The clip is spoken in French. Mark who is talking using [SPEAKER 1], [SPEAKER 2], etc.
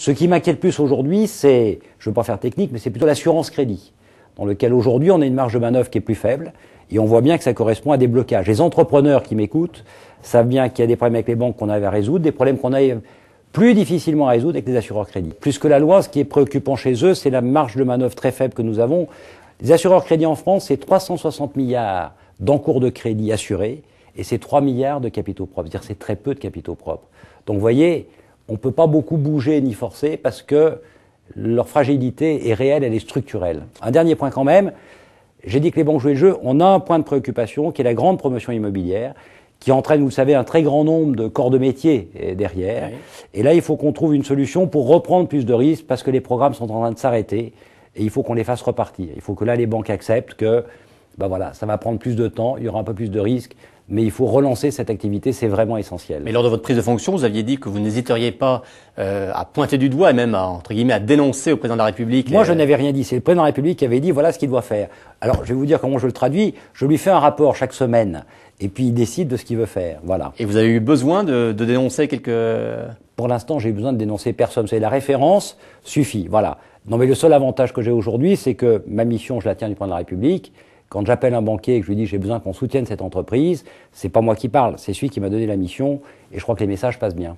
[SPEAKER 1] Ce qui m'inquiète plus aujourd'hui, c'est, je ne veux pas faire technique, mais c'est plutôt l'assurance crédit, dans lequel aujourd'hui on a une marge de manœuvre qui est plus faible, et on voit bien que ça correspond à des blocages. Les entrepreneurs qui m'écoutent savent bien qu'il y a des problèmes avec les banques qu'on avait à résoudre, des problèmes qu'on a plus difficilement à résoudre avec les assureurs crédit. Plus que la loi, ce qui est préoccupant chez eux, c'est la marge de manœuvre très faible que nous avons. Les assureurs crédit en France, c'est 360 milliards d'encours de crédit assurés, et c'est 3 milliards de capitaux propres. C'est-à-dire c'est très peu de capitaux propres. Donc vous voyez, on ne peut pas beaucoup bouger ni forcer parce que leur fragilité est réelle, elle est structurelle. Un dernier point quand même, j'ai dit que les banques jouaient le jeu, on a un point de préoccupation qui est la grande promotion immobilière, qui entraîne, vous le savez, un très grand nombre de corps de métier derrière. Oui. Et là, il faut qu'on trouve une solution pour reprendre plus de risques parce que les programmes sont en train de s'arrêter et il faut qu'on les fasse repartir. Il faut que là, les banques acceptent que voilà, ça va prendre plus de temps, il y aura un peu plus de risques, mais il faut relancer cette activité, c'est vraiment essentiel.
[SPEAKER 2] Mais lors de votre prise de fonction, vous aviez dit que vous n'hésiteriez pas à pointer du doigt et même à, entre guillemets, à dénoncer au président de la République.
[SPEAKER 1] Moi, je n'avais rien dit. C'est le président de la République qui avait dit voilà ce qu'il doit faire. Alors, je vais vous dire comment je le traduis. Je lui fais un rapport chaque semaine et puis il décide de ce qu'il veut faire. Voilà.
[SPEAKER 2] Et vous avez eu besoin de dénoncer quelques...
[SPEAKER 1] Pour l'instant, j'ai eu besoin de dénoncer personne. C'est la référence suffit. Voilà. Non, mais le seul avantage que j'ai aujourd'hui, c'est que ma mission, je la tiens du président de la République. Quand j'appelle un banquier et que je lui dis j'ai besoin qu'on soutienne cette entreprise, c'est pas moi qui parle, c'est celui qui m'a donné la mission et je crois que les messages passent bien.